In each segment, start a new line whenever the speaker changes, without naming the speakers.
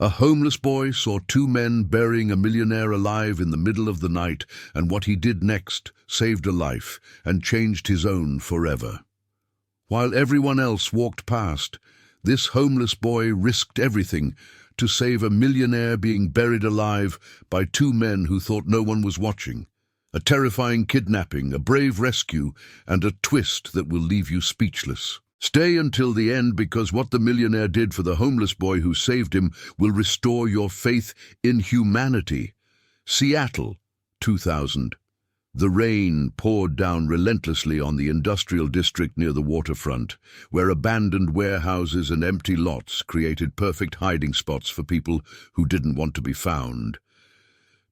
A homeless boy saw two men burying a millionaire alive in the middle of the night, and what he did next saved a life and changed his own forever. While everyone else walked past, this homeless boy risked everything to save a millionaire being buried alive by two men who thought no one was watching. A terrifying kidnapping, a brave rescue, and a twist that will leave you speechless. Stay until the end, because what the millionaire did for the homeless boy who saved him will restore your faith in humanity. Seattle, 2000. The rain poured down relentlessly on the industrial district near the waterfront, where abandoned warehouses and empty lots created perfect hiding spots for people who didn't want to be found.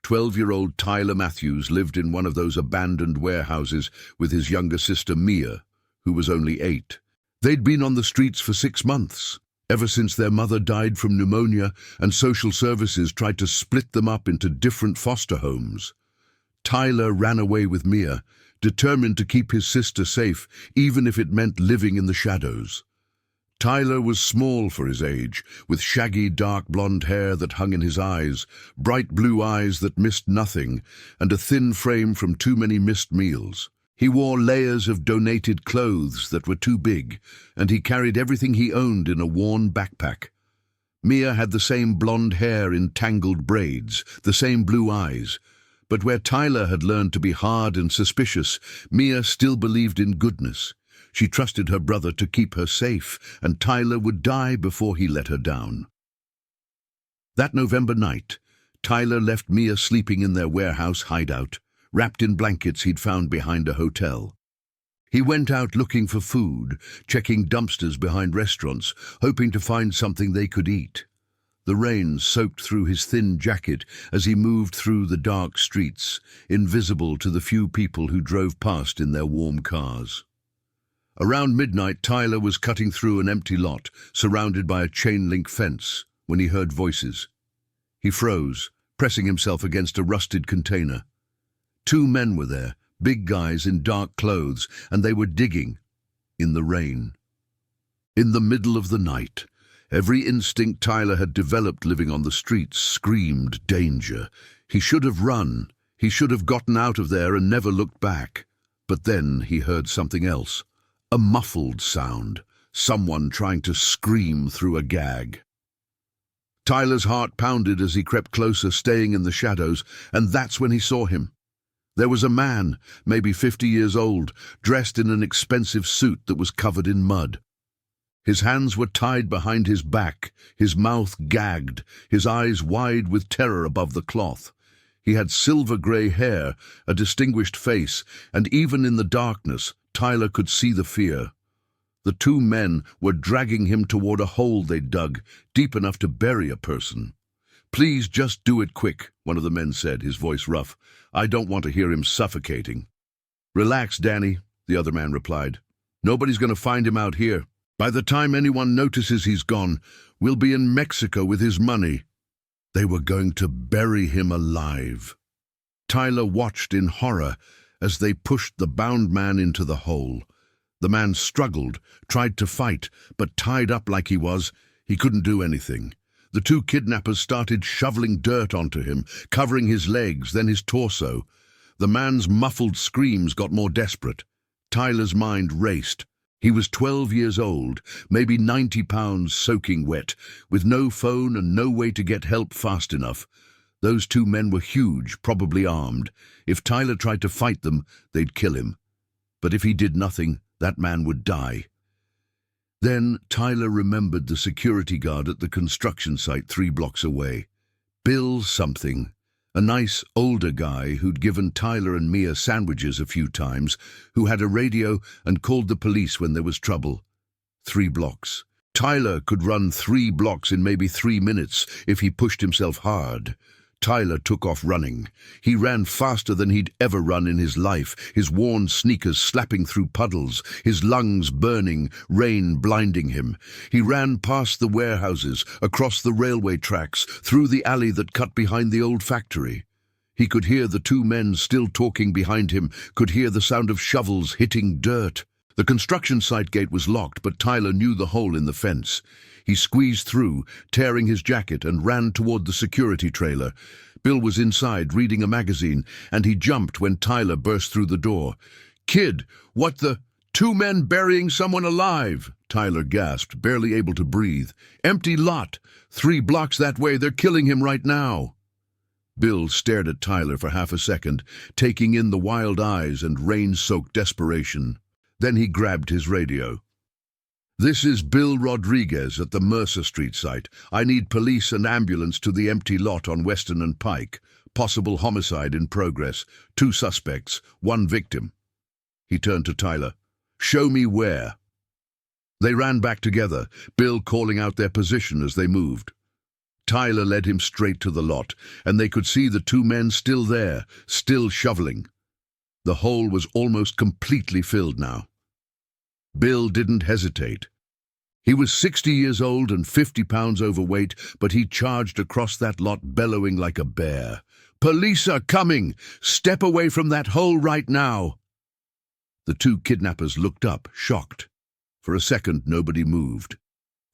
12-year-old Tyler Matthews lived in one of those abandoned warehouses with his younger sister Mia, who was only 8. They'd been on the streets for 6 months, ever since their mother died from pneumonia and social services tried to split them up into different foster homes. Tyler ran away with Mia, determined to keep his sister safe, even if it meant living in the shadows. Tyler was small for his age, with shaggy dark blonde hair that hung in his eyes, bright blue eyes that missed nothing, and a thin frame from too many missed meals. He wore layers of donated clothes that were too big, and he carried everything he owned in a worn backpack. Mia had the same blonde hair in tangled braids, the same blue eyes. But where Tyler had learned to be hard and suspicious, Mia still believed in goodness. She trusted her brother to keep her safe, and Tyler would die before he let her down. That November night, Tyler left Mia sleeping in their warehouse hideout, wrapped in blankets he'd found behind a hotel. He went out looking for food, checking dumpsters behind restaurants, hoping to find something they could eat. The rain soaked through his thin jacket as he moved through the dark streets, invisible to the few people who drove past in their warm cars. Around midnight, Tyler was cutting through an empty lot, surrounded by a chain-link fence, when he heard voices. He froze, pressing himself against a rusted container. 2 men were there, big guys in dark clothes, and they were digging in the rain. In the middle of the night, every instinct Tyler had developed living on the streets screamed danger. He should have run. He should have gotten out of there and never looked back. But then he heard something else. A muffled sound. Someone trying to scream through a gag. Tyler's heart pounded as he crept closer, staying in the shadows, and that's when he saw him. There was a man, maybe 50 years old, dressed in an expensive suit that was covered in mud. His hands were tied behind his back, his mouth gagged, his eyes wide with terror above the cloth. He had silver-grey hair, a distinguished face, and even in the darkness, Tyler could see the fear. The 2 men were dragging him toward a hole they'd dug, deep enough to bury a person. "Please just do it quick," one of the men said, his voice rough. "I don't want to hear him suffocating." "Relax, Danny," the other man replied. "Nobody's going to find him out here. By the time anyone notices he's gone, we'll be in Mexico with his money." They were going to bury him alive. Tyler watched in horror as they pushed the bound man into the hole. The man struggled, tried to fight, but tied up like he was, he couldn't do anything. The 2 kidnappers started shoveling dirt onto him, covering his legs, then his torso. The man's muffled screams got more desperate. Tyler's mind raced. He was 12 years old, maybe 90 pounds soaking wet, with no phone and no way to get help fast enough. Those 2 men were huge, probably armed. If Tyler tried to fight them, they'd kill him. But if he did nothing, that man would die. Then Tyler remembered the security guard at the construction site 3 blocks away. Bill something, a nice older guy who'd given Tyler and Mia sandwiches a few times, who had a radio and called the police when there was trouble. 3 blocks. Tyler could run 3 blocks in maybe 3 minutes if he pushed himself hard. Tyler took off running. He ran faster than he'd ever run in his life, his worn sneakers slapping through puddles, his lungs burning, rain blinding him. He ran past the warehouses, across the railway tracks, through the alley that cut behind the old factory. He could hear the 2 men still talking behind him, could hear the sound of shovels hitting dirt. The construction site gate was locked, but Tyler knew the hole in the fence. He squeezed through, tearing his jacket, and ran toward the security trailer. Bill was inside, reading a magazine, and he jumped when Tyler burst through the door. "Kid, what the—" "Two men burying someone alive," Tyler gasped, barely able to breathe. "Empty lot. 3 blocks that way. They're killing him right now." Bill stared at Tyler for half a second, taking in the wild eyes and rain-soaked desperation. Then he grabbed his radio. "This is Bill Rodriguez at the Mercer Street site. I need police and ambulance to the empty lot on Western and Pike. Possible homicide in progress. 2 suspects, 1 victim." He turned to Tyler. "Show me where." They ran back together, Bill calling out their position as they moved. Tyler led him straight to the lot, and they could see the 2 men still there, still shoveling. The hole was almost completely filled now. Bill didn't hesitate. He was 60 years old and 50 pounds overweight, but he charged across that lot bellowing like a bear. "Police are coming! Step away from that hole right now!" The 2 kidnappers looked up, shocked. For a second, nobody moved.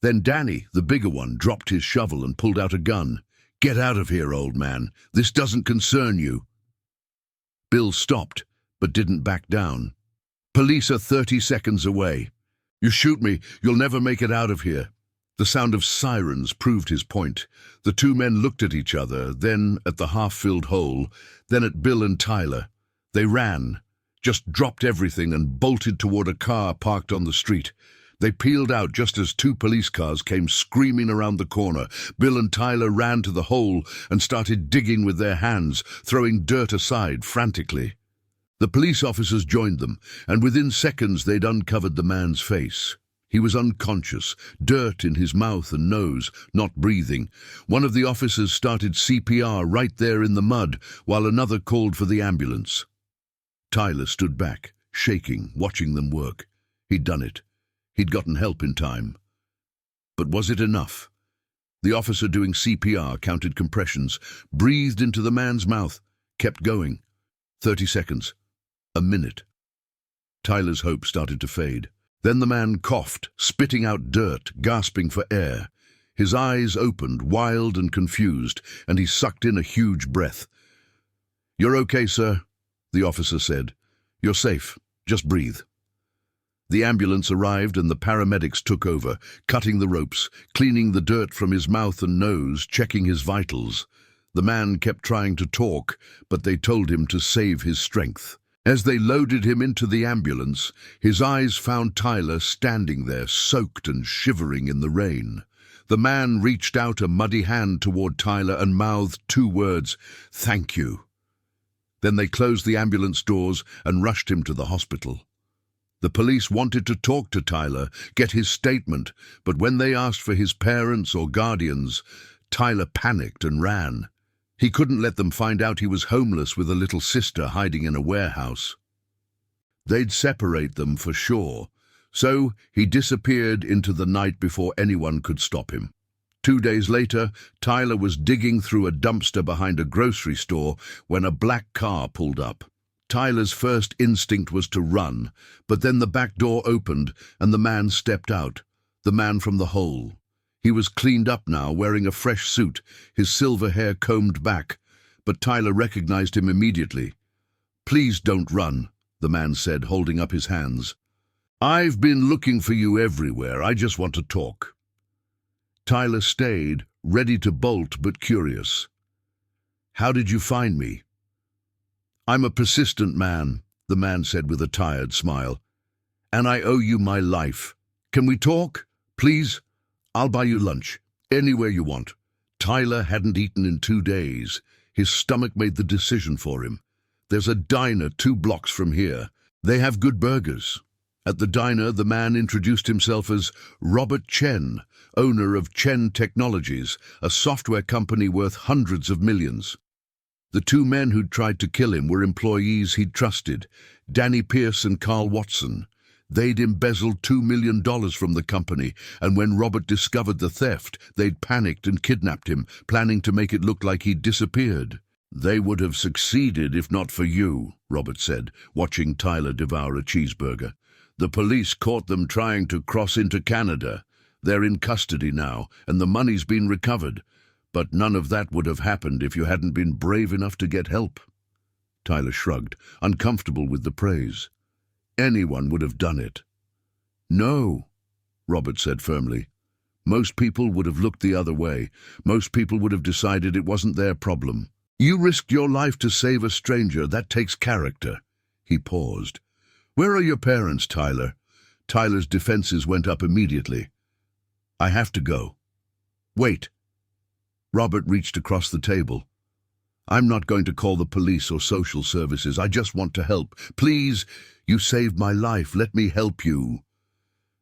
Then Danny, the bigger one, dropped his shovel and pulled out a gun. "Get out of here, old man. This doesn't concern you." Bill stopped, but didn't back down. "Police are 30 seconds away. You shoot me, you'll never make it out of here." The sound of sirens proved his point. The 2 men looked at each other, then at the half-filled hole, then at Bill and Tyler. They ran, just dropped everything and bolted toward a car parked on the street. They peeled out just as 2 police cars came screaming around the corner. Bill and Tyler ran to the hole and started digging with their hands, throwing dirt aside frantically. The police officers joined them, and within seconds they'd uncovered the man's face. He was unconscious, dirt in his mouth and nose, not breathing. One of the officers started CPR right there in the mud, while another called for the ambulance. Tyler stood back, shaking, watching them work. He'd done it. He'd gotten help in time. But was it enough? The officer doing CPR counted compressions, breathed into the man's mouth, kept going. 30 seconds. A minute. Tyler's hope started to fade. Then the man coughed, spitting out dirt, gasping for air. His eyes opened, wild and confused, and he sucked in a huge breath. "You're okay, sir," the officer said. "You're safe. Just breathe." The ambulance arrived and the paramedics took over, cutting the ropes, cleaning the dirt from his mouth and nose, checking his vitals. The man kept trying to talk, but they told him to save his strength. As they loaded him into the ambulance, his eyes found Tyler standing there, soaked and shivering in the rain. The man reached out a muddy hand toward Tyler and mouthed 2 words, "Thank you." Then they closed the ambulance doors and rushed him to the hospital. The police wanted to talk to Tyler, get his statement, but when they asked for his parents or guardians, Tyler panicked and ran. He couldn't let them find out he was homeless with a little sister hiding in a warehouse. They'd separate them for sure, so he disappeared into the night before anyone could stop him. 2 days later, Tyler was digging through a dumpster behind a grocery store when a black car pulled up. Tyler's first instinct was to run, but then the back door opened and the man stepped out, the man from the hole. He was cleaned up now, wearing a fresh suit, his silver hair combed back, but Tyler recognized him immediately. "Please don't run," the man said, holding up his hands. "I've been looking for you everywhere. I just want to talk." Tyler stayed, ready to bolt but curious. "How did you find me?" "I'm a persistent man," the man said with a tired smile. "And I owe you my life. Can we talk? Please? I'll buy you lunch. Anywhere you want." Tyler hadn't eaten in 2 days. His stomach made the decision for him. "There's a diner 2 blocks from here. They have good burgers." At the diner, the man introduced himself as Robert Chen, owner of Chen Technologies, a software company worth hundreds of millions. The 2 men who'd tried to kill him were employees he'd trusted, Danny Pierce and Carl Watson. They'd embezzled $2 million from the company, and when Robert discovered the theft, they'd panicked and kidnapped him, planning to make it look like he'd disappeared. "They would have succeeded if not for you," Robert said, watching Tyler devour a cheeseburger. "The police caught them trying to cross into Canada. They're in custody now, and the money's been recovered. But none of that would have happened if you hadn't been brave enough to get help." Tyler shrugged, uncomfortable with the praise. "Anyone would have done it." "No," Robert said firmly. "Most people would have looked the other way. Most people would have decided it wasn't their problem. You risked your life to save a stranger. That takes character." He paused. "Where are your parents, Tyler?" Tyler's defenses went up immediately. "I have to go." "Wait." Robert reached across the table. "I'm not going to call the police or social services. I just want to help. Please, you saved my life. Let me help you."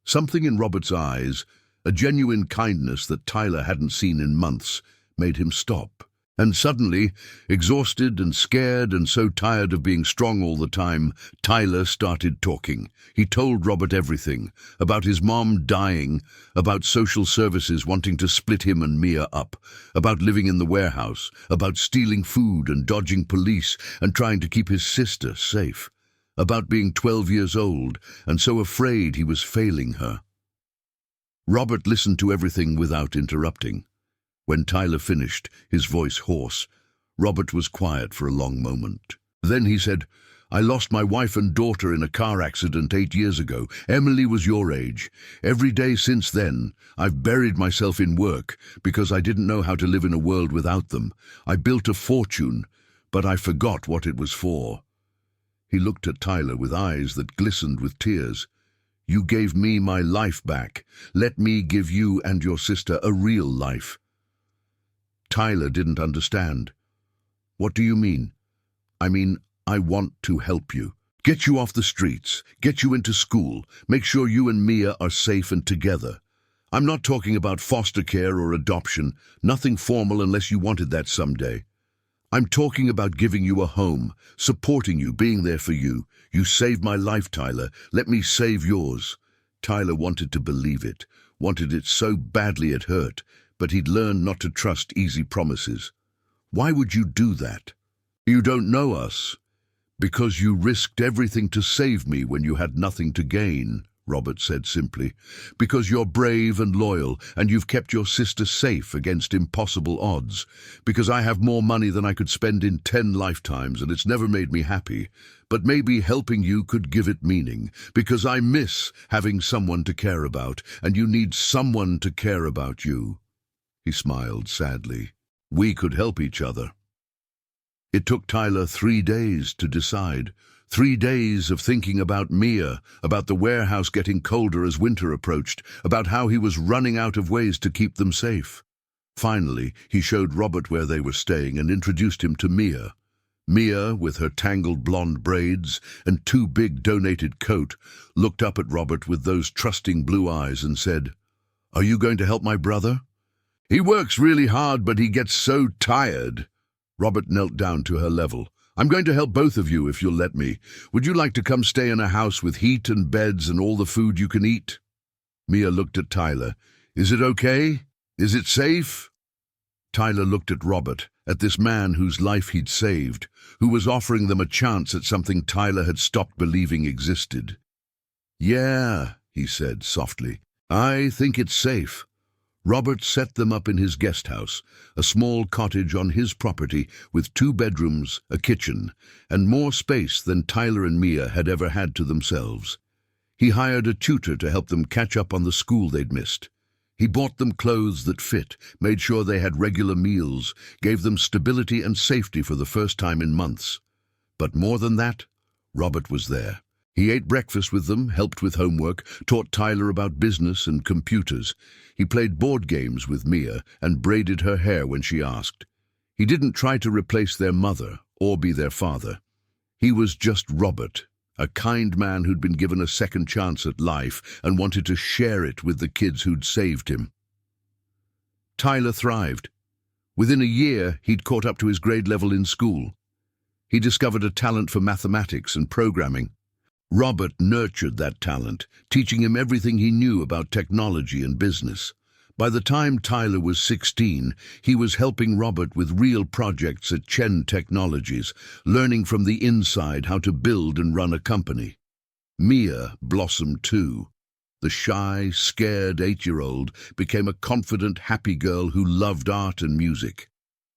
Something in Robert's eyes, a genuine kindness that Tyler hadn't seen in months, made him stop. And suddenly, exhausted and scared and so tired of being strong all the time, Tyler started talking. He told Robert everything, about his mom dying, about social services wanting to split him and Mia up, about living in the warehouse, about stealing food and dodging police and trying to keep his sister safe, about being 12 years old and so afraid he was failing her. Robert listened to everything without interrupting. When Tyler finished, his voice hoarse, Robert was quiet for a long moment. Then he said, "I lost my wife and daughter in a car accident 8 years ago. Emily was your age. Every day since then, I've buried myself in work because I didn't know how to live in a world without them. I built a fortune, but I forgot what it was for." He looked at Tyler with eyes that glistened with tears. "You gave me my life back. Let me give you and your sister a real life." Tyler didn't understand. "What do you mean?" "I mean, I want to help you. Get you off the streets, get you into school, make sure you and Mia are safe and together. I'm not talking about foster care or adoption, nothing formal unless you wanted that someday. I'm talking about giving you a home, supporting you, being there for you. You saved my life, Tyler. Let me save yours." Tyler wanted to believe it, wanted it so badly it hurt, but he'd learned not to trust easy promises. "Why would you do that?" "You don't know us." "Because you risked everything to save me when you had nothing to gain," Robert said simply. "Because you're brave and loyal, and you've kept your sister safe against impossible odds. Because I have more money than I could spend in 10 lifetimes, and it's never made me happy. But maybe helping you could give it meaning. Because I miss having someone to care about, and you need someone to care about you." He smiled sadly. "We could help each other." It took Tyler 3 days to decide. 3 days of thinking about Mia, about the warehouse getting colder as winter approached, about how he was running out of ways to keep them safe. Finally, he showed Robert where they were staying and introduced him to Mia. Mia, with her tangled blonde braids and too big donated coat, looked up at Robert with those trusting blue eyes and said, "Are you going to help my brother?" "He works really hard, but he gets so tired." Robert knelt down to her level. "I'm going to help both of you if you'll let me. Would you like to come stay in a house with heat and beds and all the food you can eat?" Mia looked at Tyler. "Is it okay? Is it safe?" Tyler looked at Robert, at this man whose life he'd saved, who was offering them a chance at something Tyler had stopped believing existed. "Yeah," he said softly. "I think it's safe." Robert set them up in his guest house, a small cottage on his property with 2 bedrooms, a kitchen, and more space than Tyler and Mia had ever had to themselves. He hired a tutor to help them catch up on the school they'd missed. He bought them clothes that fit, made sure they had regular meals, gave them stability and safety for the first time in months. But more than that, Robert was there. He ate breakfast with them, helped with homework, taught Tyler about business and computers. He played board games with Mia and braided her hair when she asked. He didn't try to replace their mother or be their father. He was just Robert, a kind man who'd been given a second chance at life and wanted to share it with the kids who'd saved him. Tyler thrived. Within a year, he'd caught up to his grade level in school. He discovered a talent for mathematics and programming. Robert nurtured that talent, teaching him everything he knew about technology and business. By the time Tyler was 16, he was helping Robert with real projects at Chen Technologies, learning from the inside how to build and run a company. Mia blossomed too. The shy, scared 8-year-old became a confident, happy girl who loved art and music.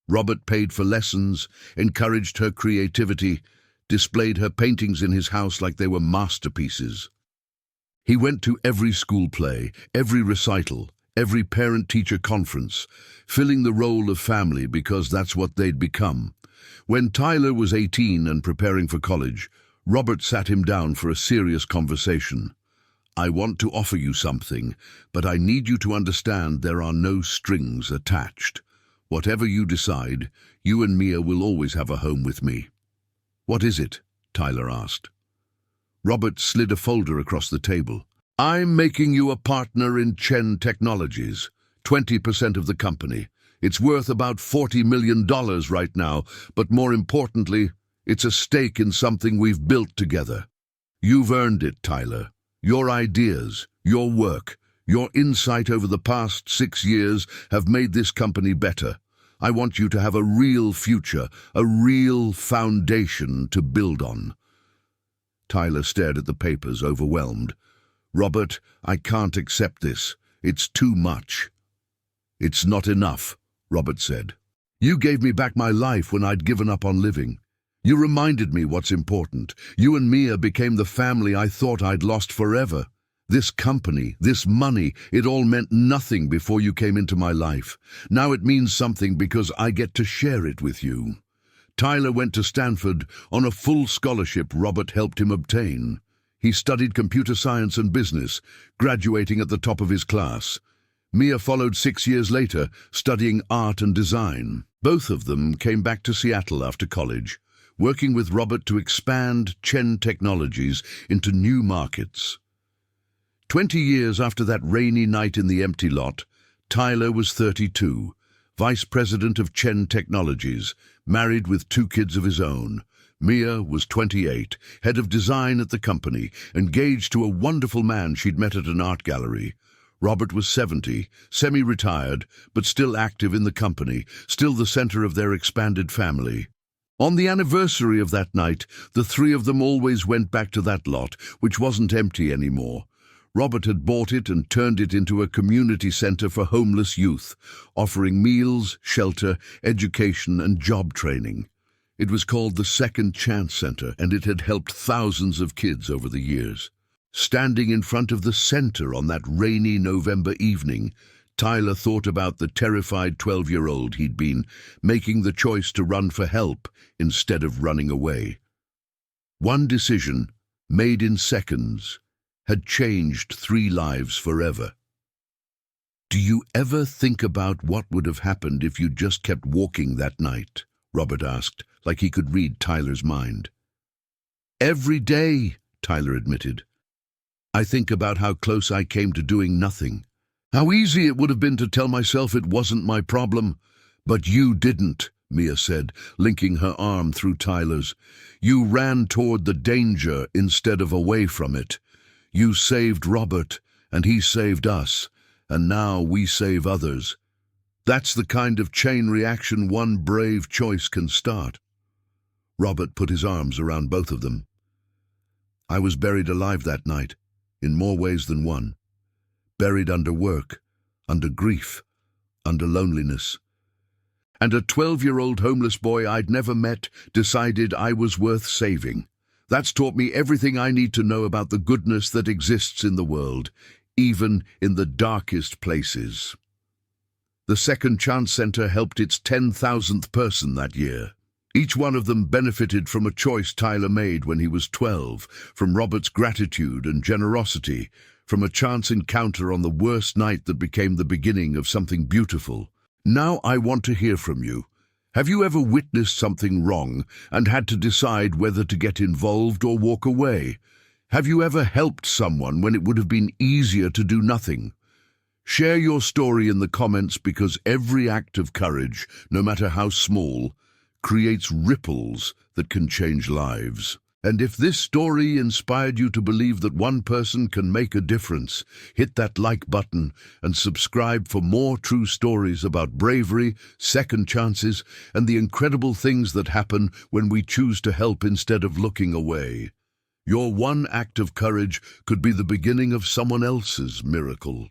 Robert paid for lessons, encouraged her creativity, displayed her paintings in his house like they were masterpieces. He went to every school play, every recital, every parent-teacher conference, filling the role of family because that's what they'd become. When Tyler was 18 and preparing for college, Robert sat him down for a serious conversation. "I want to offer you something, but I need you to understand there are no strings attached. Whatever you decide, you and Mia will always have a home with me." "What is it?" Tyler asked. Robert slid a folder across the table. "I'm making you a partner in Chen Technologies, 20% of the company. It's worth about $40 million right now, but more importantly, it's a stake in something we've built together. You've earned it, Tyler. Your ideas, your work, your insight over the past 6 years have made this company better. I want you to have a real future, a real foundation to build on." Tyler stared at the papers, overwhelmed. "Robert, I can't accept this. It's too much." "It's not enough," Robert said. "You gave me back my life when I'd given up on living. You reminded me what's important. You and Mia became the family I thought I'd lost forever. This company, this money, it all meant nothing before you came into my life. Now it means something because I get to share it with you." Tyler went to Stanford on a full scholarship Robert helped him obtain. He studied computer science and business, graduating at the top of his class. Mia followed 6 years later, studying art and design. Both of them came back to Seattle after college, working with Robert to expand Chen Technologies into new markets. 20 years after that rainy night in the empty lot, Tyler was 32, vice president of Chen Technologies, married with 2 kids of his own. Mia was 28, head of design at the company, engaged to a wonderful man she'd met at an art gallery. Robert was 70, semi-retired, but still active in the company, still the center of their expanded family. On the anniversary of that night, the 3 of them always went back to that lot, which wasn't empty anymore. Robert had bought it and turned it into a community center for homeless youth, offering meals, shelter, education, and job training. It was called the Second Chance Center, and it had helped thousands of kids over the years. Standing in front of the center on that rainy November evening, Tyler thought about the terrified 12-year-old he'd been, making the choice to run for help instead of running away. One decision, made in seconds, had changed 3 lives forever. "Do you ever think about what would have happened if you'd just kept walking that night?" Robert asked, like he could read Tyler's mind. "Every day," Tyler admitted. "I think about how close I came to doing nothing. How easy it would have been to tell myself it wasn't my problem. But you didn't," Mia said, linking her arm through Tyler's. "You ran toward the danger instead of away from it. You saved Robert, and he saved us, and now we save others. That's the kind of chain reaction one brave choice can start." Robert put his arms around both of them. "I was buried alive that night, in more ways than one. Buried under work, under grief, under loneliness. And a 12-year-old homeless boy I'd never met decided I was worth saving. That's taught me everything I need to know about the goodness that exists in the world, even in the darkest places." The Second Chance Center helped its 10,000th person that year. Each one of them benefited from a choice Tyler made when he was 12, from Robert's gratitude and generosity, from a chance encounter on the worst night that became the beginning of something beautiful. Now I want to hear from you. Have you ever witnessed something wrong and had to decide whether to get involved or walk away? Have you ever helped someone when it would have been easier to do nothing? Share your story in the comments, because every act of courage, no matter how small, creates ripples that can change lives. And if this story inspired you to believe that one person can make a difference, hit that like button and subscribe for more true stories about bravery, second chances, and the incredible things that happen when we choose to help instead of looking away. Your one act of courage could be the beginning of someone else's miracle.